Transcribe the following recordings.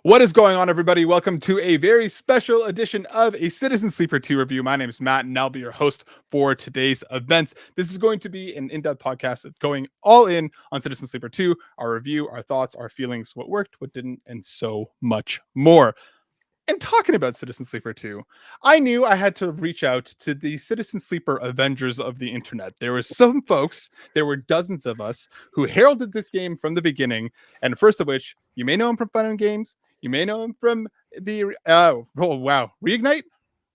What is going on, everybody? Welcome to a very special edition of a Citizen Sleeper 2 review. My name is Matt, and I'll be your host for today's events. This is going to be an in-depth podcast going all in on Citizen Sleeper 2, our review, our thoughts, our feelings, what worked, what didn't, and so much more. And talking about Citizen Sleeper 2, I knew I had to reach out to the Citizen Sleeper Avengers of the internet. There were some folks, there were dozens of us, who heralded this game from the beginning, and first of which, you may know him from Fun and Games, you may know him from the, Reignite?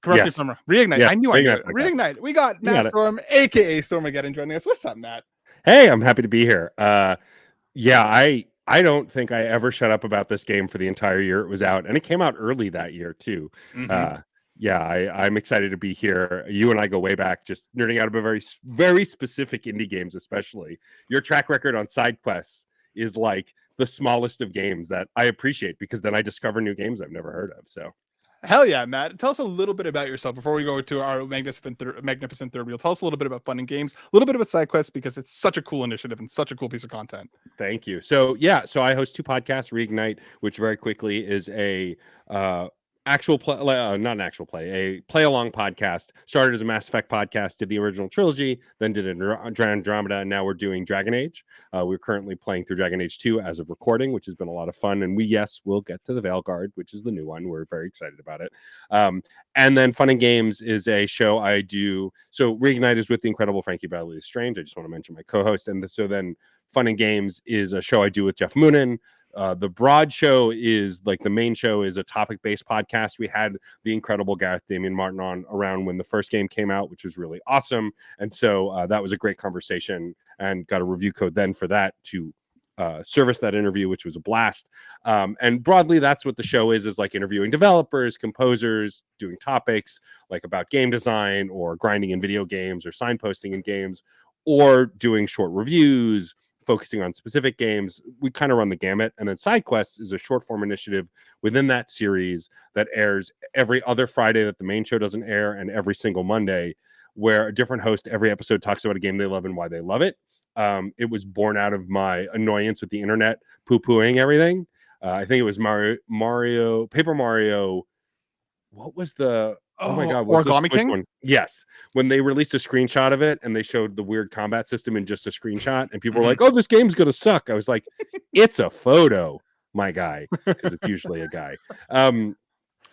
Correct me if Yes. I'm wrong. Reignite, Yeah, I knew it. Reignite podcast. Reignite. We got You Matt got it. Storm, aka Stormageddon, joining us. What's up, Matt? Hey, I'm happy to be here. I don't think I ever shut up about this game for the entire year it was out, and it came out early that year too. I'm excited to be here. You and I go way back, just nerding out about very specific indie games, especially. Your track record on side quests is like the smallest of games that I appreciate, because then I discover new games I've never heard of. So Hell yeah, Matt. Tell us a little bit about yourself before we go to our magnificent third wheel. Tell us a little bit about Fun and Games, a little bit about side quests, because it's such a cool initiative and such a cool piece of content. thank you. So I host two podcasts, Reignite, which very quickly is a actual play, not an actual play, a play along podcast. Started as a Mass Effect podcast, did the original trilogy, then did Andromeda, and now we're doing Dragon Age. We're currently playing through Dragon Age 2 as of recording, which has been a lot of fun. And we'll get to the Veilguard, which is the new one. We're very excited about it. And then Fun and Games is a show I do. So Reignite is with the incredible Frankie Badley Strange. I just want to mention my co-host. And so then Fun and Games is a show I do with Jeff Moonen. The broad show is like the main show is a topic-based podcast. We had the incredible Gareth Damian Martin on around when the first game came out, which was really awesome. And so that was a great conversation, and got a review code then for that to service that interview, which was a blast. And broadly, that's what the show is like interviewing developers, composers, doing topics like about game design or grinding in video games or signposting in games, or doing short reviews, focusing on specific games. We kind of run the gamut. And then Side Quests is a short form initiative within that series that airs every other Friday that the main show doesn't air, and every single Monday, where a different host every episode talks about a game they love and why they love it. It was born out of my annoyance with the internet poo-pooing everything. I think it was Paper Mario. What was the... Oh my God. Origami King? One? Yes. When they released a screenshot of it and they showed the weird combat system in just a screenshot, and people were like, oh, this game's going to suck. I was like, it's a photo, my guy, because it's usually a guy.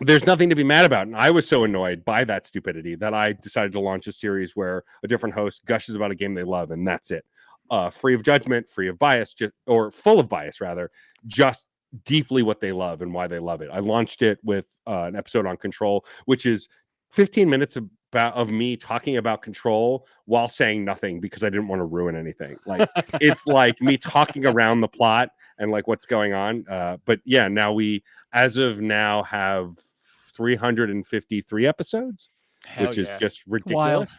There's nothing to be mad about. And I was so annoyed by that stupidity that I decided to launch a series where a different host gushes about a game they love, and that's it. Free of judgment, free of bias, or full of bias, rather, just deeply what they love and why they love it. I launched it with an episode on Control, which is 15 minutes of me talking about Control while saying nothing, because I didn't want to ruin anything. Like, it's like me talking around the plot and like what's going on. But yeah, now we, as of now, have 353 episodes, which is just ridiculous. Wild.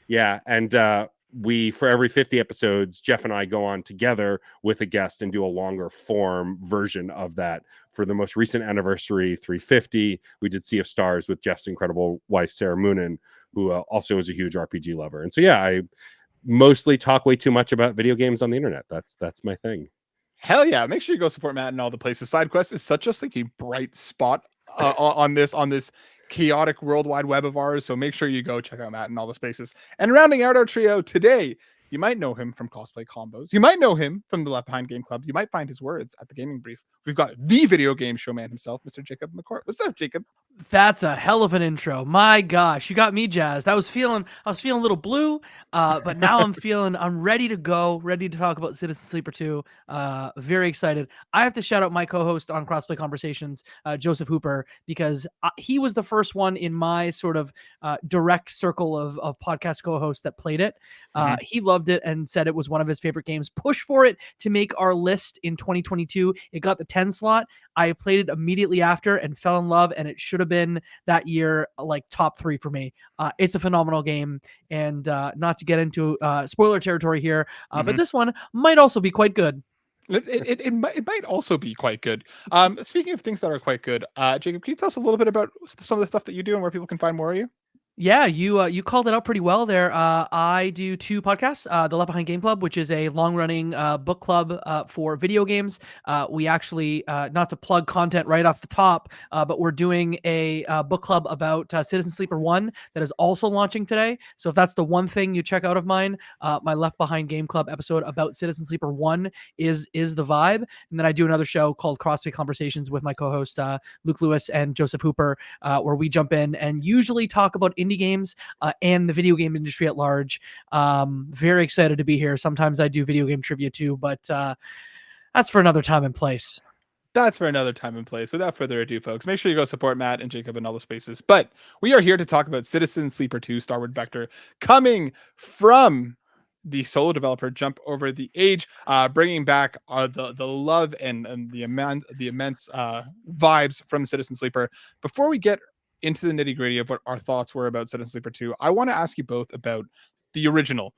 Yeah. And we, for every 50 episodes, Jeff and I go on together with a guest and do a longer form version of that. For the most recent anniversary, 350, we did Sea of Stars with Jeff's incredible wife, Sarah Moonen, who also is a huge RPG lover. And so, yeah, I mostly talk way too much about video games on the internet. That's my thing. Hell yeah. Make sure you go support Matt in all the places. Side Quest is such just like a bright spot on this chaotic worldwide web of ours. So make sure you go check out Matt in all the spaces. And rounding out our trio today, you might know him from Cosplay Combos. You might know him from the Left Behind Game Club. You might find his words at the Gaming Brief. We've got the video game showman himself, Mr. Jacob McCourt. What's up, Jacob? That's a hell of an intro. My gosh, you got me jazzed. I was feeling a little blue, but now I'm ready to go, ready to talk about Citizen Sleeper 2. Very excited. I have to shout out my co-host on Crossplay Conversations, Joseph Hooper, because he was the first one in my sort of direct circle of podcast co-hosts that played it. He loved it and said it was one of his favorite games. Push for it to make our list in 2022. It got the 10 slot. I played it immediately after and fell in love, and it should have been that year like top 3 for me. It's a phenomenal game, and not to get into spoiler territory here, but this one might also be quite good. It might also be quite good. Speaking of things that are quite good, Jacob, can you tell us a little bit about some of the stuff that you do and where people can find more of you? Yeah, you called it out pretty well there. I do 2 podcasts. The Left Behind Game Club, which is a long-running book club for video games. We actually, not to plug content right off the top, but we're doing a book club about Citizen Sleeper 1 that is also launching today. So if that's the one thing you check out of mine, my Left Behind Game Club episode about Citizen Sleeper 1 is the vibe. And then I do another show called CrossFit Conversations with my co-host Luke Lewis and Joseph Hooper, where we jump in and usually talk about indie games and the video game industry at large. Very excited to be here. Sometimes I do video game trivia too, but that's for another time and place. That's for another time and place. Without further ado, folks, make sure you go support Matt and Jacob in all the spaces. But we are here to talk about Citizen Sleeper 2 Starward Vector, coming from the solo developer Jump Over the Age, bringing back the love and the immense vibes from Citizen Sleeper. Before we get into the nitty gritty of what our thoughts were about Citizen Sleeper 2, I want to ask you both about the original.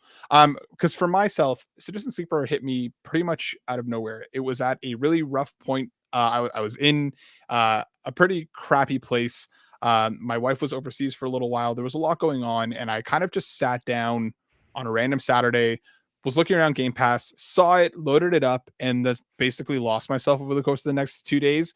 Because for myself, Citizen Sleeper hit me pretty much out of nowhere. It was at a really rough point. I was in a pretty crappy place. My wife was overseas for a little while. There was a lot going on, and I kind of just sat down on a random Saturday, was looking around Game Pass, saw it, loaded it up, and then basically lost myself over the course of the next 2 days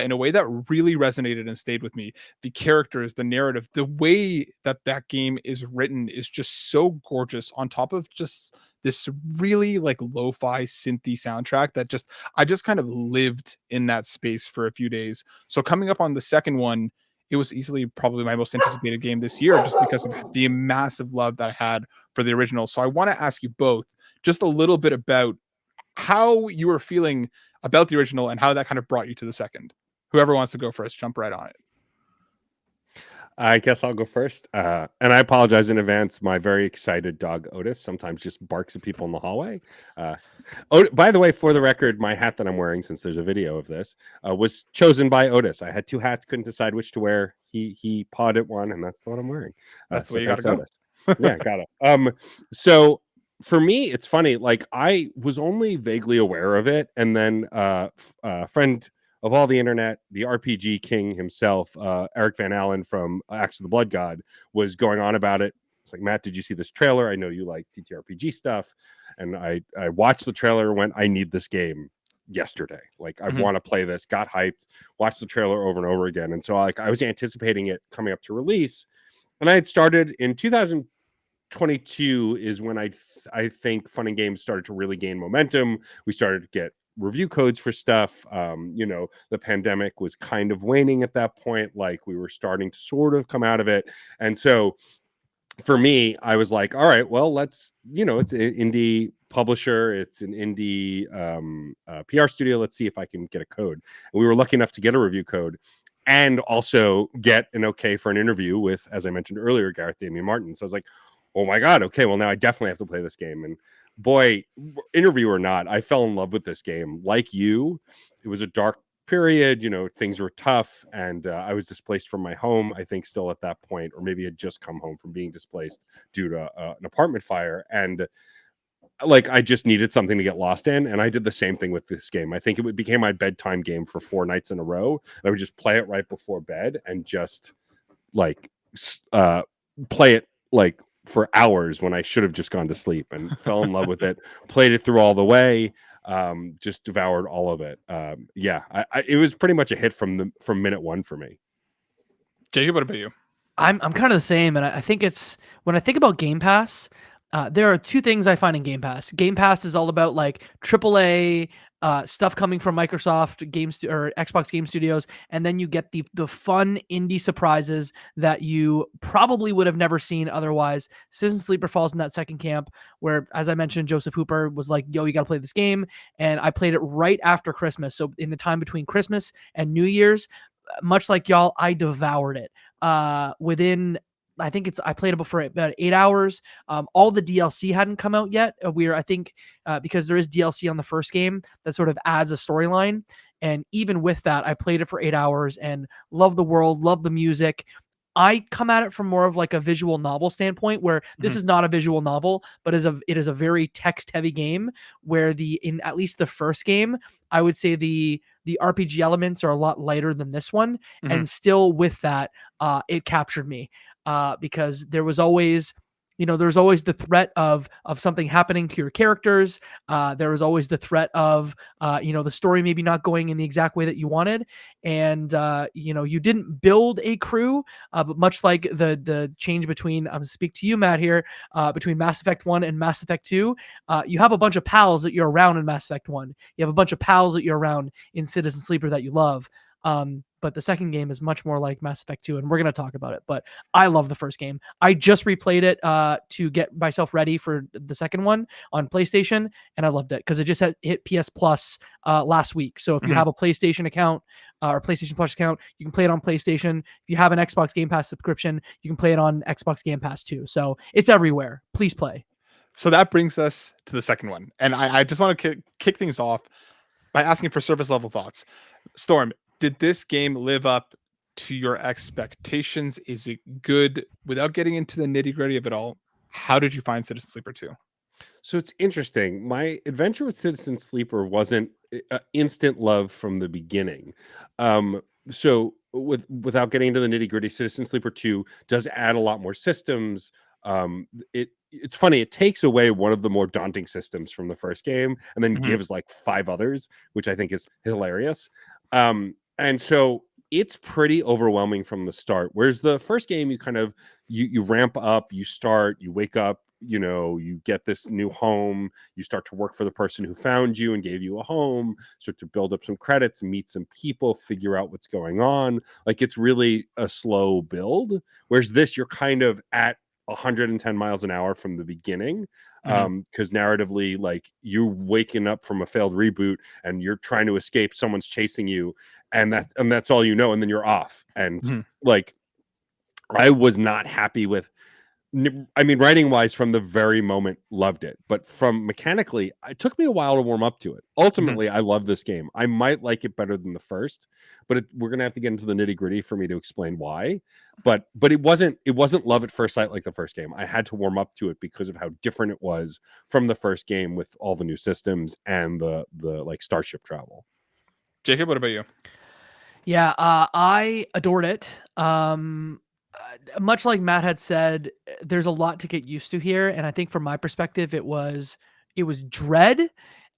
in a way that really resonated and stayed with me. The characters, the narrative, the way that game is written is just so gorgeous, on top of just this really like lo-fi synthy soundtrack that I just kind of lived in that space for a few days. So coming up on the second one, it was easily probably my most anticipated game this year, just because of the massive love that I had for the original. So I want to ask you both just a little bit about how you were feeling about the original and how that kind of brought you to the second. Whoever wants to go first, jump right on it. I guess I'll go first. And I apologize in advance. My very excited dog, Otis, sometimes just barks at people in the hallway. By the way, for the record, my hat that I'm wearing, since there's a video of this, was chosen by Otis. I had 2 hats, couldn't decide which to wear. He pawed at one, and that's the one I'm wearing. That's the way you got to go. Otis. Yeah, got it. So for me, it's funny. Like, I was only vaguely aware of it, and then a friend of all the internet, the RPG king himself, Eric Van Allen from Axe of the Blood God, was going on about it. It's like, Matt, did you see this trailer? I know you like TTRPG stuff. And I watched the trailer and went, I need this game yesterday. Like, I want to play this, got hyped, watched the trailer over and over again. And so I was anticipating it coming up to release. And I had started in 2022 is when I think Fun and Games started to really gain momentum. We started to get review codes for stuff. The pandemic was kind of waning at that point. Like, we were starting to sort of come out of it. And so for me, I was like, all right, well, let's, it's an indie publisher. It's an indie PR studio. Let's see if I can get a code. And we were lucky enough to get a review code and also get an okay for an interview with, as I mentioned earlier, Gareth Damian Martin. So I was like, oh my God, okay, well, now I definitely have to play this game. And boy, interview or not, I fell in love with this game. Like you, it was a dark period. Things were tough, and I was displaced from my home, I think, still at that point, or maybe had just come home from being displaced due to an apartment fire. And like, I just needed something to get lost in, and I did the same thing with this game. I think it became my bedtime game for 4 nights in a row. I would just play it right before bed and just like play it like for hours when I should have just gone to sleep, and fell in love with it, played it through all the way, just devoured all of it. It was pretty much a hit from minute one for me. Jacob, what about you? I'm kind of the same, and I think it's when I think about Game Pass, there are 2 things I find in Game Pass. Game Pass is all about like AAA stuff coming from Microsoft games or Xbox Game Studios, and then you get the fun indie surprises that you probably would have never seen otherwise. Citizen Sleeper falls in that second camp, where, as I mentioned, Joseph Hooper was like, "Yo, you got to play this game," and I played it right after Christmas. So in the time between Christmas and New Year's, much like y'all, I devoured it. Within, I played it for about 8 hours. All the DLC hadn't come out yet. Because there is DLC on the first game that sort of adds a storyline. And even with that, I played it for 8 hours and love the world, love the music. I come at it from more of like a visual novel standpoint, where this is not a visual novel, but it is a very text heavy game, where in at least the first game, I would say the RPG elements are a lot lighter than this one. And still with that, it captured me. because there was always there's always the threat of something happening to your characters. There was always the threat of the story maybe not going in the exact way that you wanted, and you didn't build a crew, but much like the change between speak to you, Matt, here, between Mass Effect 1 and Mass Effect 2, you have a bunch of pals that you're around in Mass Effect 1. You have a bunch of pals that you're around in Citizen Sleeper that you love. But the second game is much more like Mass Effect 2, and we're going to talk about it. But I love the first game. I just replayed it to get myself ready for the second one on PlayStation, and I loved it because it just hit PS Plus last week. So if you have a PlayStation account or PlayStation Plus account, you can play it on PlayStation. If you have an Xbox Game Pass subscription, you can play it on Xbox Game Pass too. So it's everywhere. Please play. So that brings us to the second one. And I just want to kick things off by asking for surface level thoughts. Storm, did this game live up to your expectations? Is it good? Without getting into the nitty gritty of it all, how did you find Citizen Sleeper 2? So it's interesting. My adventure with Citizen Sleeper wasn't instant love from the beginning. So without getting into the nitty gritty, Citizen Sleeper 2 does add a lot more systems. It's funny. It takes away one of the more daunting systems from the first game and then gives like 5 others, which I think is hilarious. And so it's pretty overwhelming from the start. Whereas the first game, you kind of you ramp up, you start, you wake up, you get this new home, you start to work for the person who found you and gave you a home, start to build up some credits, meet some people, figure out what's going on. Like, it's really a slow build. Whereas this, you're kind of at 110 miles an hour from the beginning, because narratively, like, you're waking up from a failed reboot and you're trying to escape, someone's chasing you, and that's all you know, and then you're off. And like, I was not happy with, I mean, writing wise, from the very moment, loved it, but from mechanically, it took me a while to warm up to it. Ultimately, I love this game. I might like it better than the first, but we're gonna have to get into the nitty gritty for me to explain why. But it wasn't love at first sight like the first game. I had to warm up to it because of how different it was from the first game, with all the new systems and the like starship travel. Jacob, what about you? Yeah, I adored it. Much like Matt had said, there's a lot to get used to here, and I think from my perspective, it was dread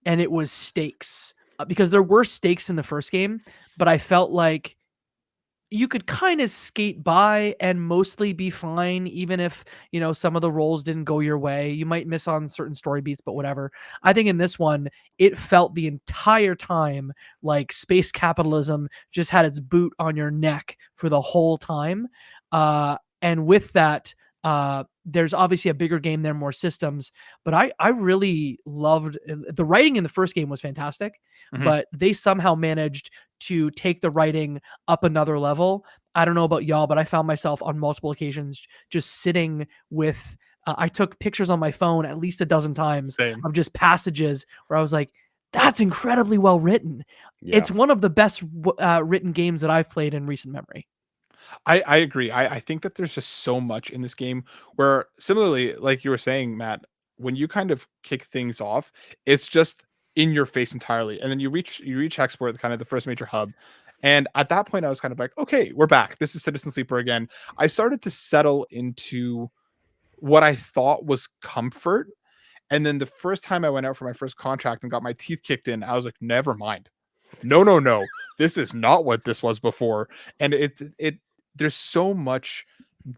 and it was stakes, because there were stakes in the first game, but I felt like you could kind of skate by and mostly be fine, even if some of the roles didn't go your way. You might miss on certain story beats, but whatever. I think in this one, it felt the entire time like space capitalism just had its boot on your neck for the whole time. And with that, there's obviously a bigger game there, more systems, but I really loved the writing in the first game was fantastic, but they somehow managed to take the writing up another level. I don't know about y'all, but I found myself on multiple occasions just sitting with, I took pictures on my phone at least a dozen times of just passages where I was like, that's incredibly well written. Yeah. It's one of the best written games that I've played in recent memory. I agree. I think that there's just so much in this game where, similarly, like you were saying, Matt, when you kind of kick things off, it's just in your face entirely. And then you reach Hexport, kind of the first major hub. And at that point, I was kind of like, okay, we're back. This is Citizen Sleeper again. I started to settle into what I thought was comfort. And then the first time I went out for my first contract and got my teeth kicked in, I was like, never mind. No. This is not what this was before. And it there's so much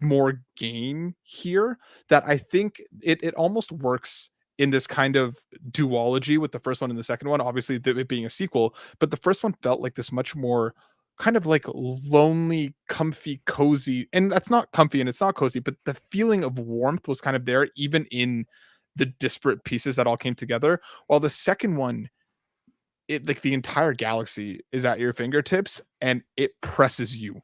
more game here that I think it almost works in this kind of duology with the first one and the second one, obviously it being a sequel, but the first one felt like this much more kind of like lonely, comfy, cozy, and that's not comfy and it's not cozy, but the feeling of warmth was kind of there even in the disparate pieces that all came together, while the second one, it like the entire galaxy is at your fingertips and it presses you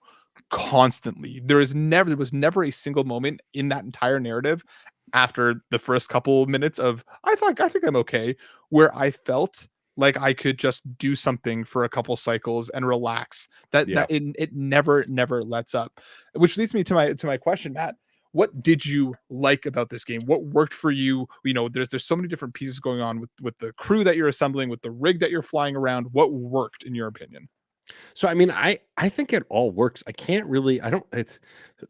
constantly. There was never a single moment in that entire narrative after the first couple minutes of I think I'm okay, where I felt like I could just do something for a couple cycles and relax. That it never lets up. Which leads me to my question, Matt. What did you like about this game? What worked for you? There's so many different pieces going on with the crew that you're assembling, with the rig that you're flying around. What worked in your opinion? So I mean, I think it all works. I can't really. I don't. It's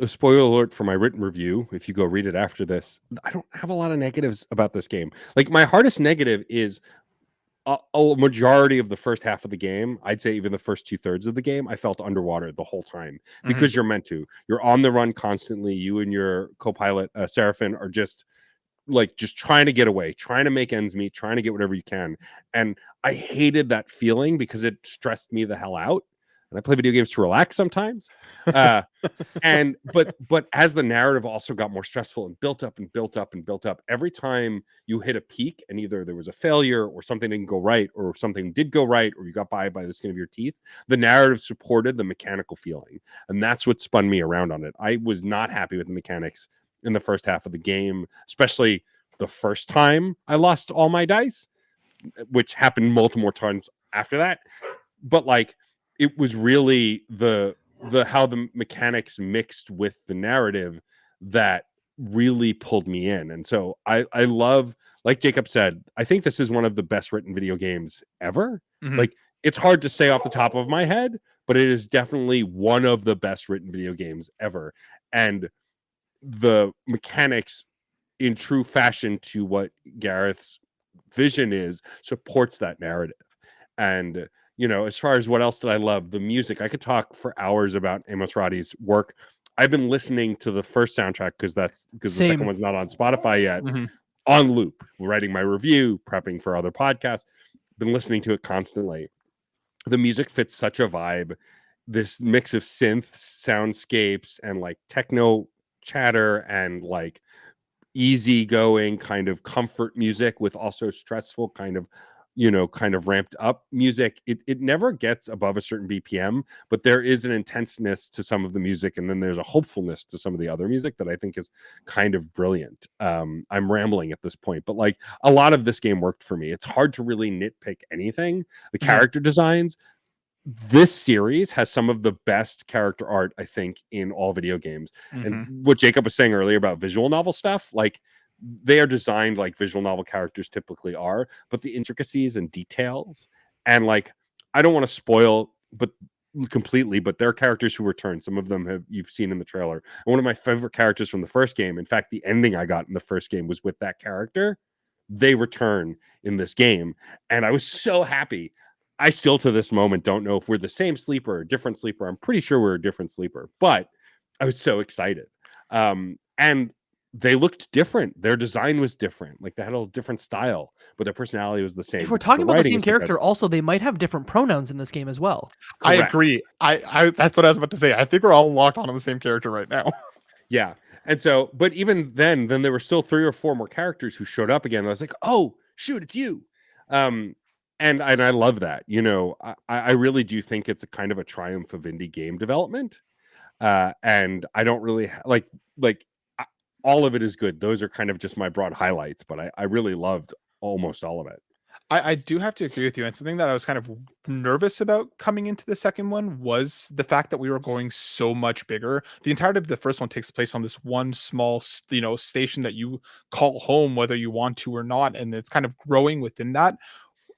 a spoiler alert for my written review. If you go read it after this, I don't have a lot of negatives about this game. Like my hardest negative is a majority of the first half of the game. I'd say even the first 2/3 of the game, I felt underwater the whole time because you're meant to. You're on the run constantly. You and your co-pilot Seraphin are just trying to get away, trying to make ends meet, trying to get whatever you can. And I hated that feeling because it stressed me the hell out. And I play video games to relax sometimes. But as the narrative also got more stressful and built up and built up and built up, every time you hit a peak and either there was a failure or something didn't go right or something did go right or you got by the skin of your teeth, the narrative supported the mechanical feeling. And that's what spun me around on it. I was not happy with the mechanics in the first half of the game, especially the first time I lost all my dice, which happened multiple more times after that. But like, it was really the how the mechanics mixed with the narrative that really pulled me in. And so I love, like Jacob said, I think this is one of the best written video games ever. Like, it's hard to say off the top of my head, but it is definitely one of the best written video games ever. And the mechanics, in true fashion to what Gareth's vision is, supports that narrative. And as far as what else did I love, the music, I could talk for hours about Amos Roddy's work. I've been listening to the first soundtrack because the second one's not on Spotify yet, on loop, writing my review, prepping for other podcasts, been listening to it constantly. The music fits such a vibe, this mix of synth soundscapes and like techno chatter and like easygoing kind of comfort music with also stressful kind of ramped up music. It never gets above a certain BPM, but there is an intenseness to some of the music, and then there's a hopefulness to some of the other music that I think is kind of brilliant. I'm rambling at this point, but like a lot of this game worked for me. It's hard to really nitpick anything. The character designs, this series has some of the best character art, I think, in all video games. And what Jacob was saying earlier about visual novel stuff, like, they are designed like visual novel characters typically are, but the intricacies and details, and like, I don't want to spoil but completely, but there are characters who return. Some of them you've seen in the trailer. And one of my favorite characters from the first game, in fact, the ending I got in the first game was with that character. They return in this game, and I was so happy. I still to this moment don't know if we're the same sleeper or a different sleeper. I'm pretty sure we're a different sleeper, but I was so excited. And they looked different. Their design was different. Like, they had a different style, but their personality was the same. If we're because talking about the writing same is character, also they might have different pronouns in this game as well. I Correct. agree. I that's what I was about to say. I think we're all locked on the same character right now. Yeah. And so, but even then there were still 3 or 4 more characters who showed up again. And I was like, oh, shoot, it's you. And I love that. I really do think it's a kind of a triumph of indie game development. And I don't really all of it is good. Those are kind of just my broad highlights, but I really loved almost all of it. I do have to agree with you. And something that I was kind of nervous about coming into the second one was the fact that we were going so much bigger. The entirety of the first one takes place on this one small, station that you call home, whether you want to or not. And it's kind of growing within that,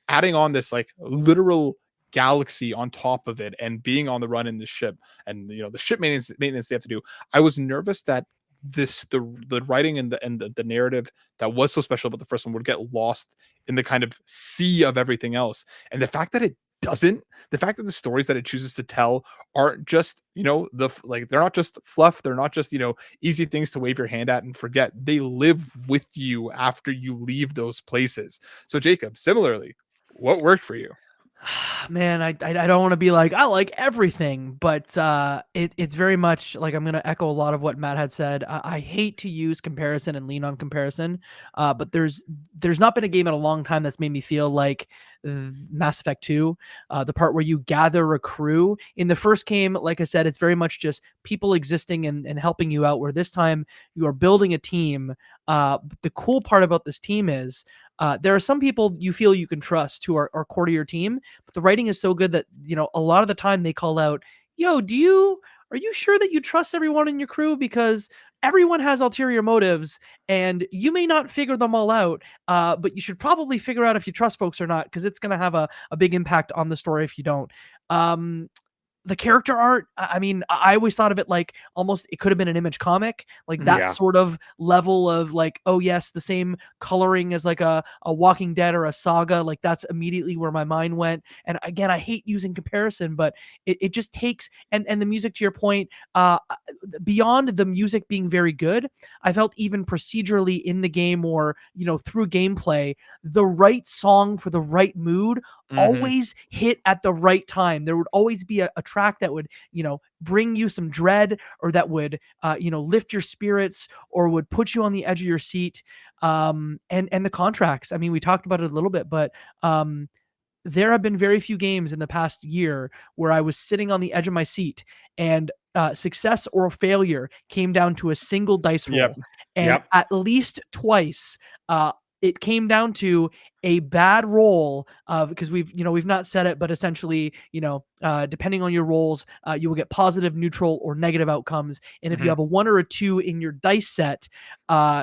adding on this like literal galaxy on top of it and being on the run in the ship and the ship maintenance they have to do. I was nervous that the writing and the narrative that was so special about the first one would get lost in the kind of sea of everything else. And the fact that it doesn't, the fact that the stories that it chooses to tell aren't just they're not just fluff, they're not just easy things to wave your hand at and forget. They live with you after you leave those places. So Jacob, similarly, what worked for you? Man, I don't want to be like, I like everything, but it's very much like, I'm going to echo a lot of what Matt had said. I hate to use comparison and lean on comparison, but there's not been a game in a long time that's made me feel like Mass Effect 2, the part where you gather a crew. In the first game, like I said, it's very much just people existing and helping you out, where this time you are building a team. The cool part about this team is there are some people you feel you can trust who are core to your team, but the writing is so good that a lot of the time they call out, "Yo, are you sure that you trust everyone in your crew? Because everyone has ulterior motives, and you may not figure them all out, but you should probably figure out if you trust folks or not, because it's going to have a big impact on the story if you don't. The character art, I mean, I always thought of it like almost it could have been an Image comic, like that Yeah. sort of level of like, oh yes, the same coloring as like a Walking Dead or a Saga. Like that's immediately where my mind went. And again, I hate using comparison, but it just takes and the music, to your point, beyond the music being very good, I felt even procedurally in the game or through gameplay, the right song for the right mood always hit at the right time. There would always be a track that would, bring you some dread, or that would, lift your spirits, or would put you on the edge of your seat. And the contracts. I mean, we talked about it a little bit, but there have been very few games in the past year where I was sitting on the edge of my seat and success or failure came down to a single dice roll. Yep. And at least twice, it came down to a bad roll of, because we've not said it, but essentially, depending on your rolls, you will get positive, neutral, or negative outcomes. And if you have a 1 or a 2 in your dice set,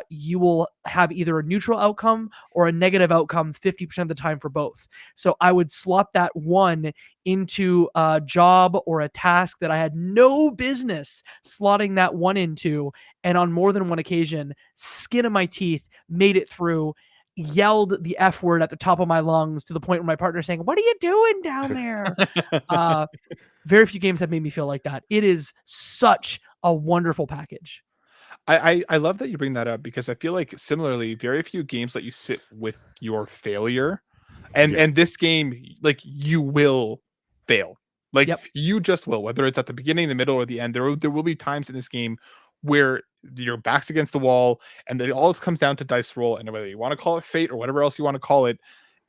you will have either a neutral outcome or a negative outcome 50% of the time for both. So I would slot that 1 into a job or a task that I had no business slotting that 1 into. And on more than one occasion, skin of my teeth, made it through, yelled the F word at the top of my lungs, to the point where my partner saying, "What are you doing down there?" Very few games have made me feel like that. It is such a wonderful package. I love that you bring that up, because I feel like similarly, very few games let you sit with your failure. And this game, like, you will fail. Like, Yep. you just will, whether it's at the beginning, the middle, or the end. There will be times in this game where your back's against the wall, and then it all comes down to dice roll, and whether you want to call it fate or whatever else you want to call it,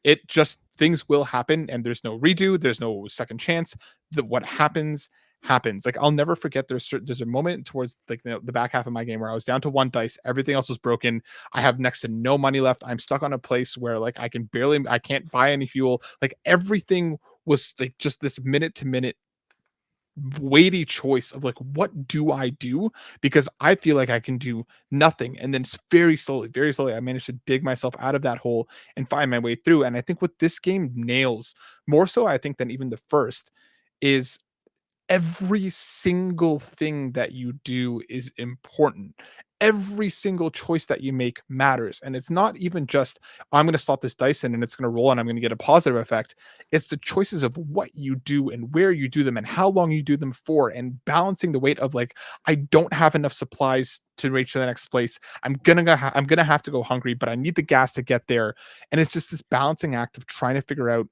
it just, things will happen, and there's no redo, there's no second chance. What happens happens. Like, I'll never forget, there's a moment towards like the back half of my game where I was down to 1 dice, everything else was broken. I have next to no money left. I'm stuck on a place where like I can't buy any fuel. Like, everything was like just this minute to minute weighty choice of like, what do I do? Because I feel like I can do nothing. And then very slowly, I managed to dig myself out of that hole and find my way through. And I think what this game nails more so, I think, than even the first, is every single thing that you do is important. Every single choice that you make matters. And it's not even just, I'm going to slot this dice in and it's going to roll and I'm going to get a positive effect. It's the choices of what you do and where you do them and how long you do them for, and balancing the weight of like, I don't have enough supplies to reach the next place. I'm going to have to go hungry, but I need the gas to get there. And it's just this balancing act of trying to figure out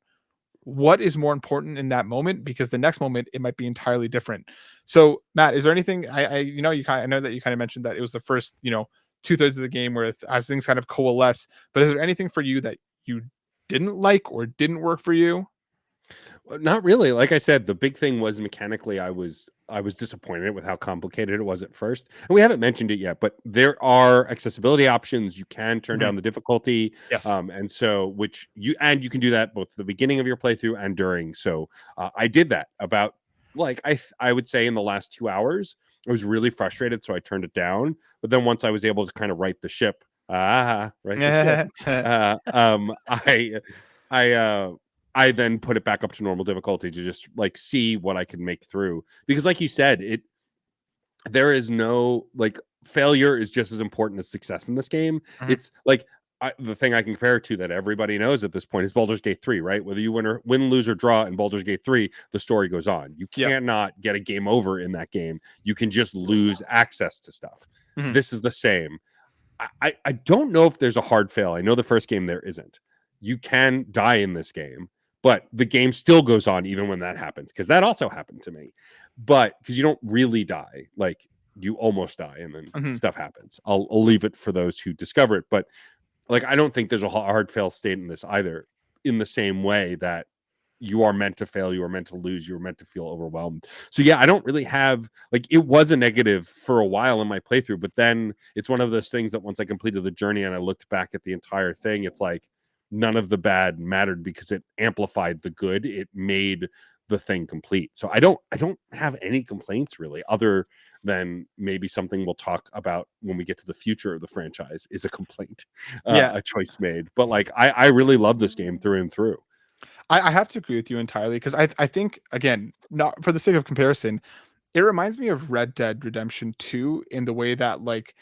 what is more important in that moment, because the next moment it might be entirely different. So Matt, is there anything, I know that you kind of mentioned that it was the first 2/3 of the game where as things kind of coalesce, but is there anything for you that you didn't like or didn't work for you? Not really. Like I said, the big thing was mechanically, I was disappointed with how complicated it was at first. And we haven't mentioned it yet, but there are accessibility options. You can turn down the difficulty. Yes. And so you can do that both at the beginning of your playthrough and during. So I did that about, like, I would say in the last 2 hours. I was really frustrated, so I turned it down. But then once I was able to kind of right the ship, I then put it back up to normal difficulty to just like see what I could make through. Because like you said, there is no, like, failure is just as important as success in this game. It's like the thing I can compare it to that everybody knows at this point is Baldur's Gate 3, right? Whether you win, lose, or draw in Baldur's Gate 3, the story goes on. You cannot get a game over in that game. You can just lose access to stuff. This is the same. I don't know if there's a hard fail. I know the first game there isn't. You can die in this game, but the game still goes on even when that happens, because that also happened to me. But because you don't really die, like, you almost die and then stuff happens. I'll leave it for those who discover it. But like, I don't think there's a hard fail state in this either, in the same way that you are meant to fail, you are meant to lose, you are meant to feel overwhelmed. So yeah, I don't really have, like, it was a negative for a while in my playthrough, but then it's one of those things that once I completed the journey and I looked back at the entire thing, it's like none of the bad mattered because it amplified the good. It made the thing complete. So I don't have any complaints really, other than maybe something we'll talk about when we get to the future of the franchise is a complaint, Yeah. a choice made. But like I really love this game through and through. I have to agree with you entirely because I think, again, not for the sake of comparison, it reminds me of Red Dead Redemption 2 in the way that, like,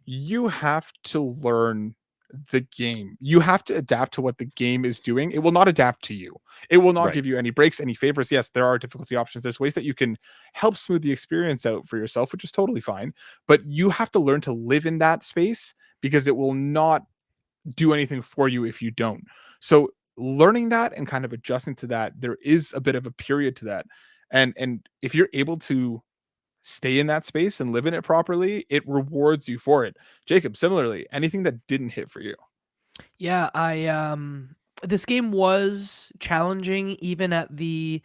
you have to learn the game. You have to adapt to what the game is doing. It will not adapt to you. It will not Right. give you any breaks, any favors. Yes, there are difficulty options. There's ways that you can help smooth the experience out for yourself, which is totally fine. But you have to learn to live in that space because it will not do anything for you if you don't. So learning that and kind of adjusting to that, there is a bit of a period to that. And if you're able to stay in that space and live in it properly, it rewards you for it. Jacob, similarly, anything that didn't hit for you? Yeah, this game was challenging even at the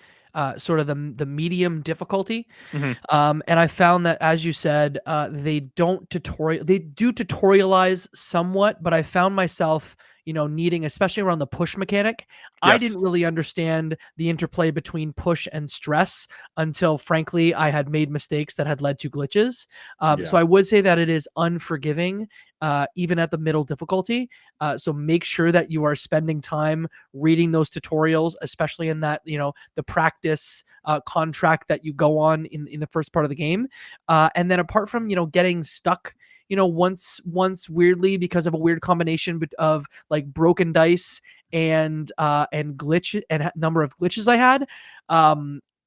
sort of the medium difficulty. Mhm. And I found that, as you said, they do tutorialize somewhat, but I found myself, needing, especially around the push mechanic. I Yes. didn't really understand the interplay between push and stress until, frankly, I had made mistakes that had led to glitches. So Yeah. I would say that it is unforgiving, even at the middle difficulty. So make sure that you are spending time reading those tutorials, especially in that, the practice contract that you go on in the first part of the game. And then apart from, getting stuck, once weirdly because of a weird combination of like broken dice and glitch and number of glitches I had,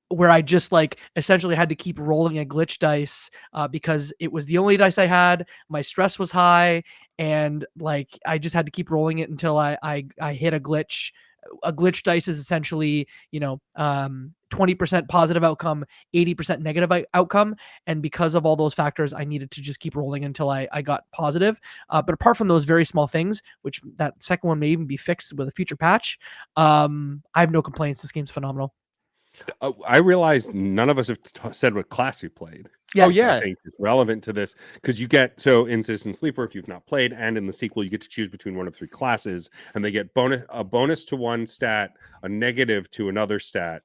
where I just like essentially had to keep rolling a glitch dice because it was the only dice I had. My stress was high, and like I just had to keep rolling it until I hit a glitch. A glitch dice is essentially, 20% positive outcome, 80% negative outcome. And because of all those factors, I needed to just keep rolling until I got positive. But apart from those very small things, which that second one may even be fixed with a future patch, I have no complaints. This game's phenomenal. I realized none of us have said what class we played. Oh, Yes. I yeah. think is relevant to this because you get, so in Citizen Sleeper, if you've not played, and in the sequel, you get to choose between one of three classes, and they get a bonus to one stat, a negative to another stat,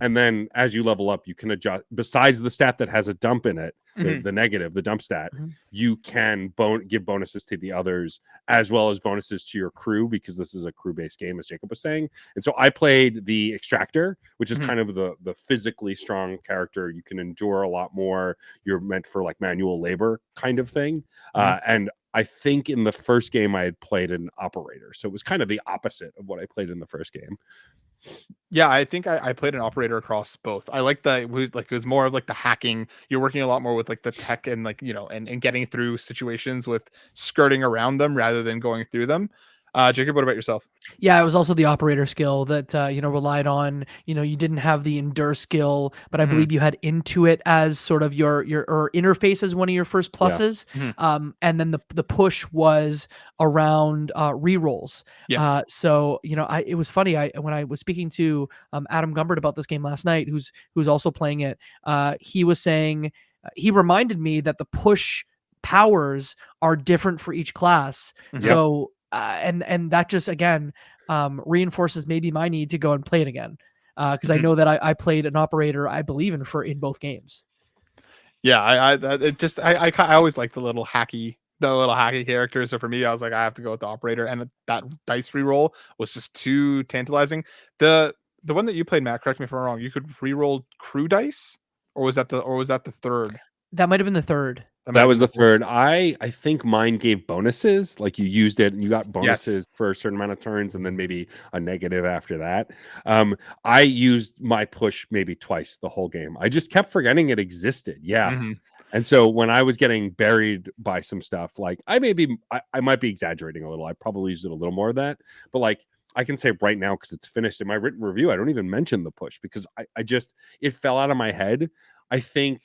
and then as you level up, you can adjust. Besides the stat that has a dump in it, Mhm. the negative, the dump stat, Mhm. you can give bonuses to the others as well as bonuses to your crew, because this is a crew-based game, as Jacob was saying. And so I played the Extractor, which is Mhm. kind of the physically strong character. You can endure a lot more. You're meant for like manual labor kind of thing. And I think in the first game I had played an operator, so it was kind of the opposite of what I played in the first game. Yeah, I think I played an operator across both. I like the it was more of like the hacking. You're working a lot more with like the tech and like, and getting through situations with skirting around them rather than going through them. Jacob, what about yourself? Yeah, it was also the operator skill that relied on. You didn't have the endure skill, but I Mhm. believe you had Intuit as sort of your or interface as one of your first Yeah. pluses. Mhm. And then the push was around rerolls. Yeah. So it was funny. When I was speaking to Adam Gumbert about this game last night, who's also playing it, he was saying he reminded me that the push powers are different for each class. Mhm. Yep. So and that just again reinforces maybe my need to go and play it again, because I Mhm. know that I played an operator, I believe in both games. Yeah, I always like the little hacky characters. So for me, I was like, I have to go with the operator, and that dice reroll was just too tantalizing. The one that you played, Matt, correct me if I'm wrong, you could reroll crew dice, or was that the third? That might have been the third. That might That have was been the the third. third. I think mine gave bonuses. Like you used it and you got Yes. bonuses for a certain amount of turns, and then maybe a negative after that. I used my push maybe twice the whole game. I just kept forgetting it existed. Yeah. Mhm. And so when I was getting buried by some stuff, like I might be exaggerating a little. I probably used it a little more of that, but like I can say right now, because it's finished in my written review, I don't even mention the push because I just, it fell out of my head. I think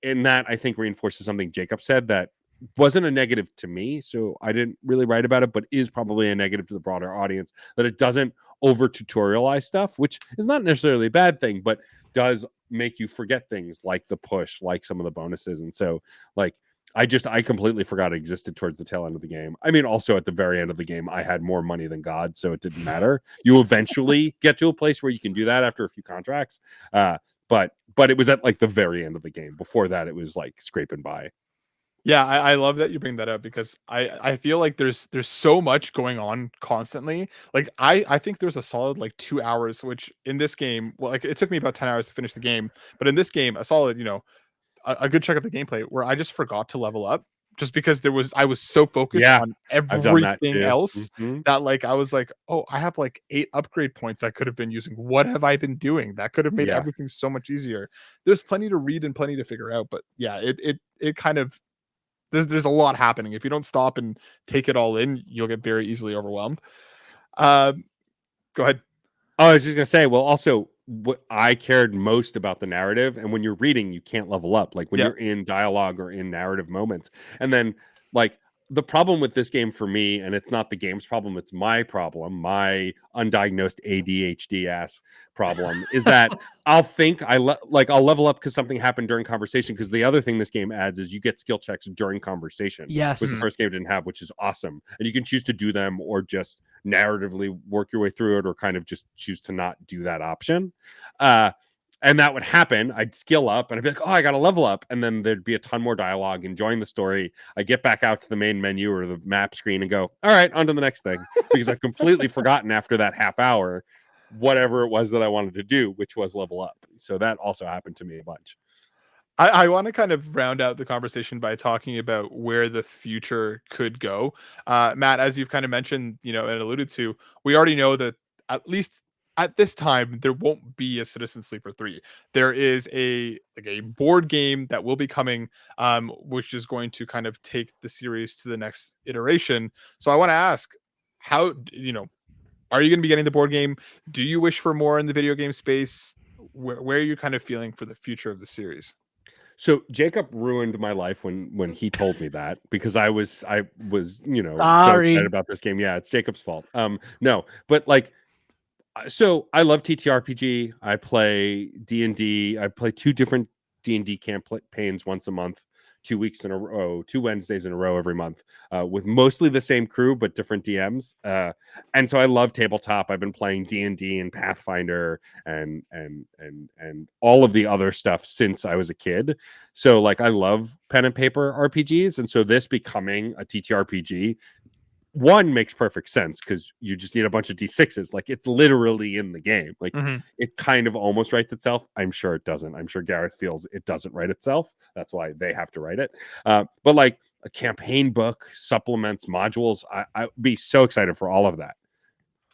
I think reinforces something Jacob said that wasn't a negative to me, so I didn't really write about it, but is probably a negative to the broader audience, that it doesn't over tutorialize stuff, which is not necessarily a bad thing, but does make you forget things like the push, like some of the bonuses. And so like I completely forgot it existed towards the tail end of the game. I mean, also at the very end of the game, I had more money than God, so it didn't matter. You eventually get to a place where you can do that after a few contracts. But it was at like the very end of the game. Before that, it was like scraping by. Yeah, I love that you bring that up because I feel like there's so much going on constantly. Like I think there's a solid like 2 hours, which in this game, well, like it took me about 10 hours to finish the game, but in this game, a solid, a good chunk of the gameplay where I just forgot to level up just because I was so focused Yeah, on I've done that everything too. else that like I was like, oh, I have like 8 upgrade points I could have been using. What have I been doing? That could have made Yeah. everything so much easier. There's plenty to read and plenty to figure out, but yeah, it kind of there's a lot happening. If you don't stop and take it all in, you'll get very easily overwhelmed. Um, Go ahead. Oh, I was just gonna say, well, also what I cared most about the narrative, and when you're reading, you can't level up. Like when Yeah. you're in dialogue or in narrative moments, and then like the problem with this game for me, and it's not the game's problem, it's my problem, my undiagnosed ADHD ass problem, is that I'll think I'll level up because something happened during conversation. Because the other thing this game adds is you get skill checks during conversation, which the Yes. first game didn't have, which is awesome, and you can choose to do them or just narratively work your way through it, or kind of just choose to not do that option. And that would happen. I'd skill up and I'd be like, oh, I got to level up. And then there'd be a ton more dialogue, enjoying the story. I get back out to the main menu or the map screen and go, all right, on to the next thing. Because I've completely forgotten after that half hour whatever it was that I wanted to do, which was level up. So that also happened to me a bunch. I want to kind of round out the conversation by talking about where the future could go. Matt, as you've kind of mentioned, and alluded to, we already know that at least at this time there won't be a Citizen Sleeper 3. There is a board game that will be coming, which is going to kind of take the series to the next iteration. So I want to ask, how are you going to be getting the board game? Do you wish for more in the video game space? Where are you kind of feeling for the future of the series? So Jacob ruined my life when he told me that, because I was so Sorry. excited about this game. Yeah, it's Jacob's fault. No, but like, so I love TTRPG. I play D&D. I play 2 different D&D campaigns once a month, 2 weeks in a row, 2 Wednesdays in a row every month, with mostly the same crew but different DMs. And so I love tabletop. I've been playing D&D and Pathfinder and all of the other stuff since I was a kid. So like I love pen and paper RPGs, and so this becoming a TTRPG, one, makes perfect sense because you just need a bunch of D6s. Like it's literally in the game. Like it kind of almost writes itself. I'm sure it doesn't. I'm sure Gareth feels it doesn't write itself. That's why they have to write it. But like a campaign book, supplements, modules, I'd be so excited for all of that.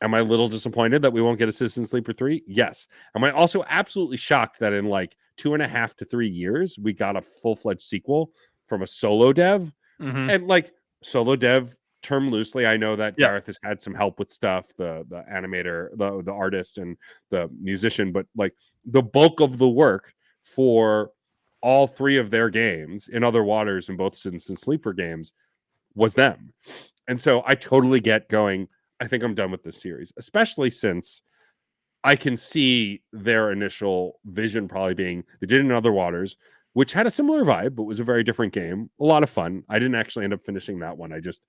Am I a little disappointed that we won't get a Citizen Sleeper 3? Yes. Am I also absolutely shocked that in like 2.5 to 3 years, we got a full-fledged sequel from a solo dev? And like solo dev, term loosely, I know that Yeah. Gareth has had some help with stuff, the animator, the artist, and the musician, but like the bulk of the work for all 3 of their games, In Other Waters and both Citizen Sleeper games, was them. And so I totally get going, I think I'm done with this series, especially since I can see their initial vision probably being, they did In Other Waters, which had a similar vibe, but was a very different game. A lot of fun. I didn't actually end up finishing that one. I just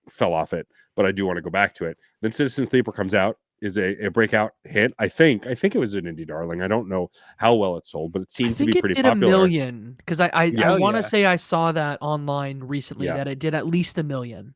fell off it, but I do want to go back to it. Then Citizen Sleeper comes out, is a breakout hit. I think it was an indie darling. I don't know how well it sold, but it I seemed to think be it pretty did popular. 1 million, because I Yeah. want to yeah. say I saw that online recently, Yeah. that it did at least 1 million.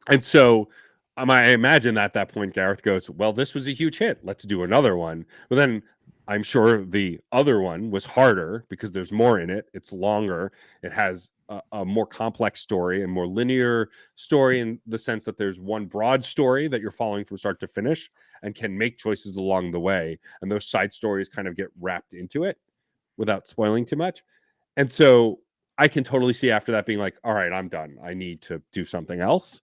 And so I imagine that at that point, Gareth goes, well, this was a huge hit. Let's do another one. But then I'm sure the other one was harder because there's more in it. It's longer. It has a more complex story and more linear story, in the sense that there's one broad story that you're following from start to finish and can make choices along the way. And those side stories kind of get wrapped into it without spoiling too much. And so I can totally see after that being like, all right, I'm done. I need to do something else.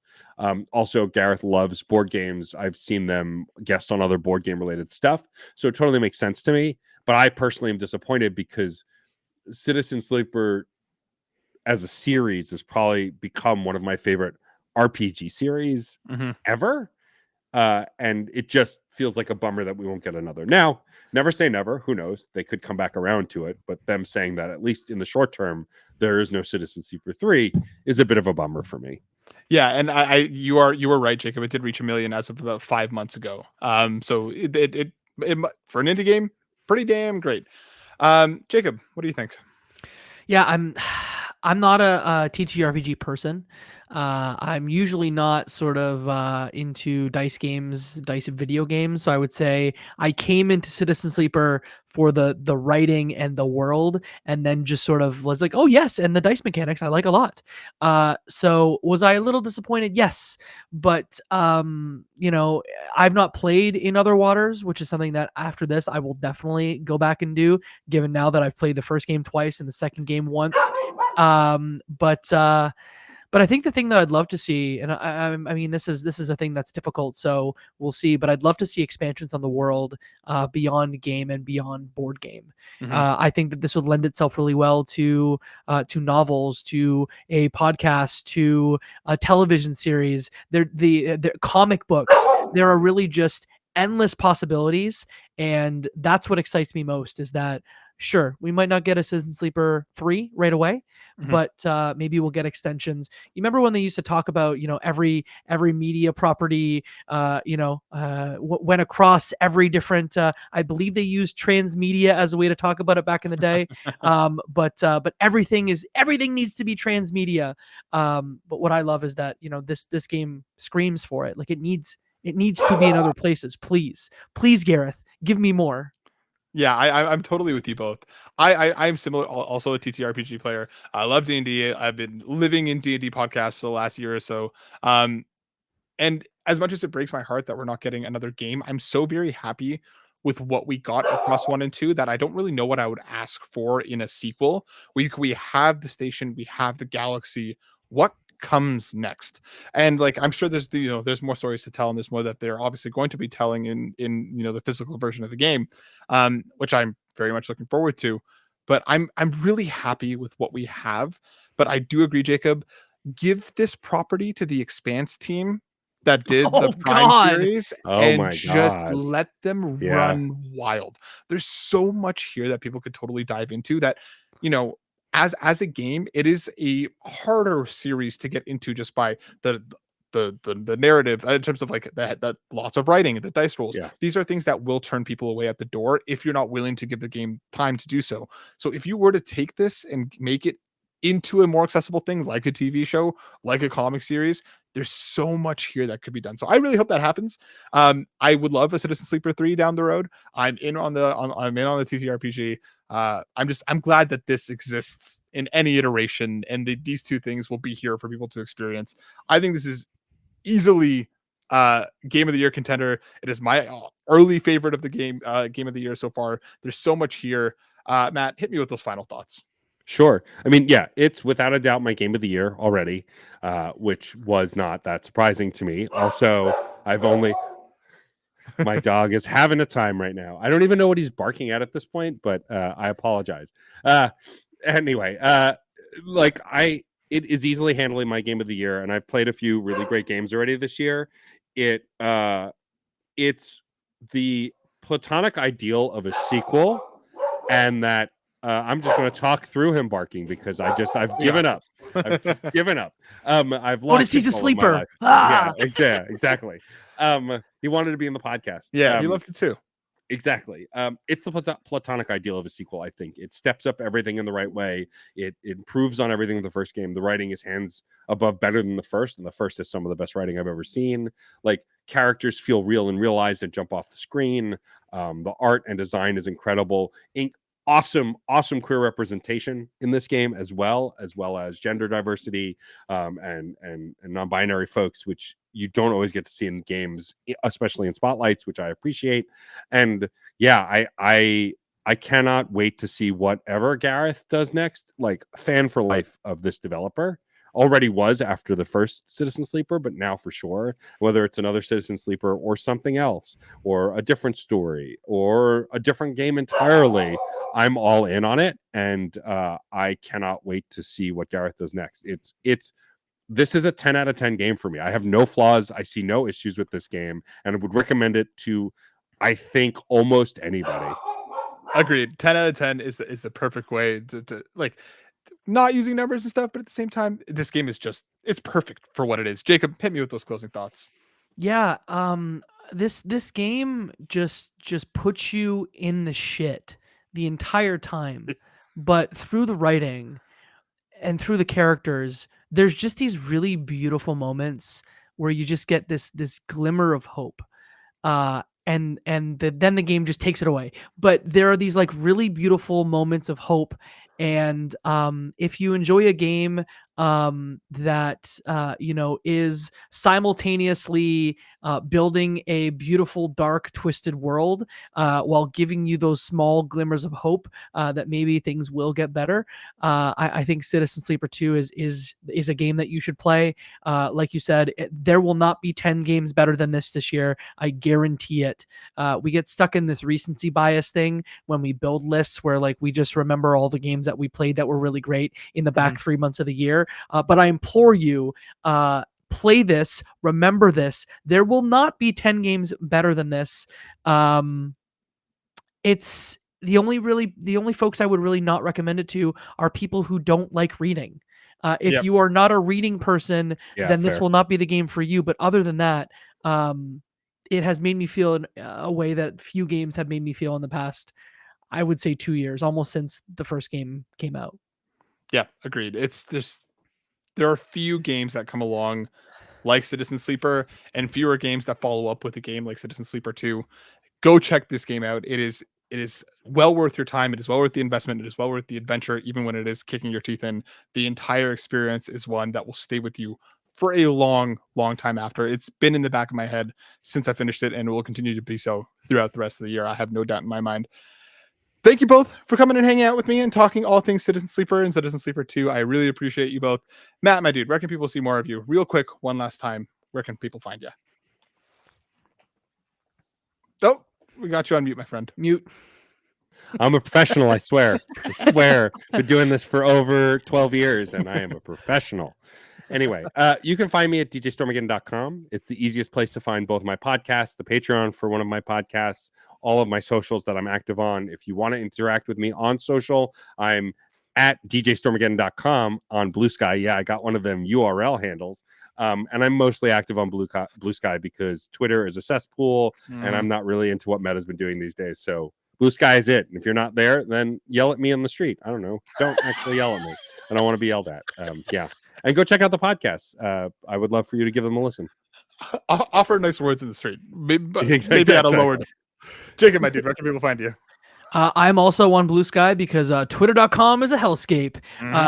Also, Gareth loves board games. I've seen them guest on other board game related stuff. So it totally makes sense to me. But I personally am disappointed because Citizen Sleeper as a series has probably become one of my favorite RPG series ever. And it just feels like a bummer that we won't get another. Now, never say never. Who knows? They could come back around to it. But them saying that at least in the short term there is no Citizen Sleeper 3 is a bit of a bummer for me. Yeah, and you were right, Jacob. It did reach 1 million as of about 5 months ago. So it for an indie game, pretty damn great. Jacob, what do you think? Yeah, I'm not a TTRPG person. I'm usually not sort of into dice video games. So I would say I came into Citizen Sleeper for the writing and the world, and then just sort of was like, oh yes, and the dice mechanics I like a lot. So was I a little disappointed? Yes, but I've not played in Other Waters, which is something that after this I will definitely go back and do, given now that I've played the first game twice and the second game once. But I think the thing that I'd love to see, and I mean, this is a thing that's difficult, so we'll see. But I'd love to see expansions on the world beyond game and beyond board game. I think that this would lend itself really well to novels, to a podcast, to a television series. The comic books. There are really just endless possibilities, and that's what excites me most. Is that sure, we might not get a Citizen Sleeper 3 right away, but maybe we'll get extensions. You remember when they used to talk about, every media property, went across every different, I believe they used transmedia as a way to talk about it back in the day. But everything needs to be transmedia. But what I love is that, this game screams for it. Like it needs to be in other places. Please, Gareth, give me more. Yeah, I'm totally with you both. I'm similar, also a TTRPG player. I love D&D. I've been living in D&D podcasts for the last year or so. And as much as it breaks my heart that we're not getting another game, I'm so very happy with what we got across 1 and 2 that I don't really know what I would ask for in a sequel. We have the station, we have the galaxy. What comes next? And like I'm sure there's more stories to tell, and there's more that they're obviously going to be telling in the physical version of the game, which I'm very much looking forward to. But I'm really happy with what we have. But I do agree, Jacob, give this property to the Expanse team that did the Prime series Oh and my just God. let them run wild. There's so much here that people could totally dive into that, as a game, it is a harder series to get into just by the narrative in terms of like that lots of writing and the dice rolls. Yeah. These are things that will turn people away at the door if you're not willing to give the game time to do so. So if you were to take this and make it into a more accessible thing like a TV show, like a comic series, there's so much here that could be done. So I really hope that happens. I would love a Citizen Sleeper 3 down the road. I'm in on the TTRPG. I'm glad that this exists in any iteration, and these two things will be here for people to experience. I think this is easily game of the year contender. It is my early favorite of the game of the year so far. There's so much here. Matt, hit me with those final thoughts. Sure. I mean, yeah, it's without a doubt my game of the year already, which was not that surprising to me. Also, my dog is having a time right now. I don't even know what he's barking at this point, but I apologize. Anyway, it is easily handling my game of the year, and I've played a few really great games already this year. It's the platonic ideal of a sequel, and that I'm just going to talk through him barking because I've given up. I've just given up. I've lost. He's a sleeper. Yeah, exactly. He wanted to be in the podcast. Yeah, he loved it too. Exactly. It's the platonic ideal of a sequel. I think it steps up everything in the right way. It improves on everything in the first game. The writing is hands above better than the first, and the first is some of the best writing I've ever seen. Like characters feel real and realized and jump off the screen. The art and design is incredible. Awesome queer representation in this game as well as gender diversity and non-binary folks, which you don't always get to see in games, especially in spotlights, which I appreciate. And yeah, I cannot wait to see whatever Gareth does next. Like, fan for life of this developer. Already was after the first Citizen Sleeper, but now for sure, whether it's another Citizen Sleeper or something else, or a different story, or a different game entirely, I'm all in on it, and I cannot wait to see what Gareth does next. It's this is a 10 out of 10 game for me. I have no flaws. I see no issues with this game, and I would recommend it to, I think, almost anybody. Agreed. 10 out of 10 is the perfect way to like not using numbers and stuff, but at the same time, this game is just it's perfect for what it is. Jacob, hit me with those closing thoughts. Yeah, this game just puts you in the shit the entire time, but through the writing and through the characters, there's just these really beautiful moments where you just get this glimmer of hope. Then the game just takes it away. But there are these like really beautiful moments of hope, and if you enjoy a game that is simultaneously building a beautiful, dark, twisted world while giving you those small glimmers of hope that maybe things will get better, I think Citizen Sleeper 2 is a game that you should play. Like you said, there will not be 10 games better than this year. I guarantee it. We get stuck in this recency bias thing when we build lists where like we just remember all the games that we played that were really great in the back 3 months of the year. But I implore you, play this, remember this. There will not be 10 games better than this. It's the only folks I would really not recommend it to are people who don't like reading. If you are not a reading person, then this will not be the game for you. But other than that, it has made me feel in a way that few games have made me feel in the past, I would say 2 years, almost since the first game came out. Yeah, agreed. It's just there are few games that come along like Citizen Sleeper and fewer games that follow up with a game like Citizen Sleeper 2. Go check this game out. It is well worth your time. It is well worth the investment. It is well worth the adventure, even when it is kicking your teeth in. The entire experience is one that will stay with you for a long, long time after. It's been in the back of my head since I finished it, and it will continue to be so throughout the rest of the year. I have no doubt in my mind. Thank you both for coming and hanging out with me and talking all things Citizen Sleeper and Citizen Sleeper 2. I really appreciate you both. Matt, my dude, where can people see more of you? Real quick, one last time, where can people find you? Oh, we got you on mute, my friend. Mute. I'm a professional, I swear. I swear. Been doing this for over 12 years, and I am a professional. Anyway, you can find me at djstormageddon.com. It's the easiest place to find both my podcasts, the Patreon for one of my podcasts, all of my socials that I'm active on. If you want to interact with me on social, I'm at djstormageddon.com on Bluesky. Yeah, I got one of them URL handles. And I'm mostly active on Bluesky because Twitter is a cesspool, and I'm not really into what Meta's been doing these days. So Bluesky is it. And if you're not there, then yell at me on the street. I don't know. Don't actually yell at me. I don't want to be yelled at. Yeah. And go check out the podcasts. I would love for you to give them a listen. Offer nice words in the street. Maybe Exactly. at a lower. Jacob, my dude, where can people find you? I'm also on Bluesky because twitter.com is a hellscape.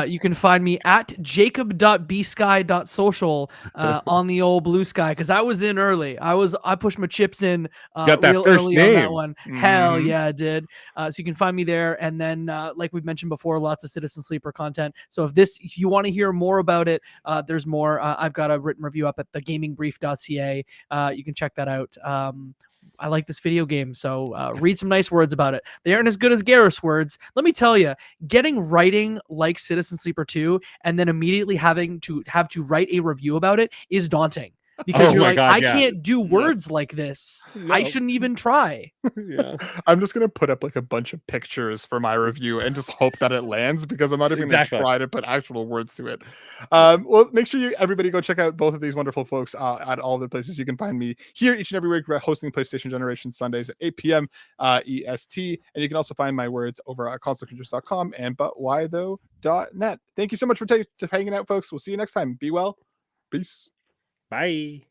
You can find me at jacob.bsky.social on the old Bluesky because I was in early. I pushed my chips in got that real first early name. on that one. Hell yeah, I did. So you can find me there. And then, like we've mentioned before, lots of Citizen Sleeper content. So if you want to hear more about it, there's more. I've got a written review up at thegamingbrief.ca. You can check that out. I like this video game, so read some nice words about it. They aren't as good as Garrus words. Let me tell you, getting writing like Citizen Sleeper 2 and then immediately having to write a review about it is daunting. Because you're like, I can't do words like this. No. I shouldn't even try. Yeah. I'm just going to put up like a bunch of pictures for my review and just hope that it lands because I'm not even going to try to put actual words to it. Well, make sure everybody go check out both of these wonderful folks at all the places you can find me here each and every week. We're hosting PlayStation Generation Sundays at 8 p.m. EST. And you can also find my words over at consolecontrols.com and butwhythough.net. Thank you so much for hanging out, folks. We'll see you next time. Be well. Peace. Bye.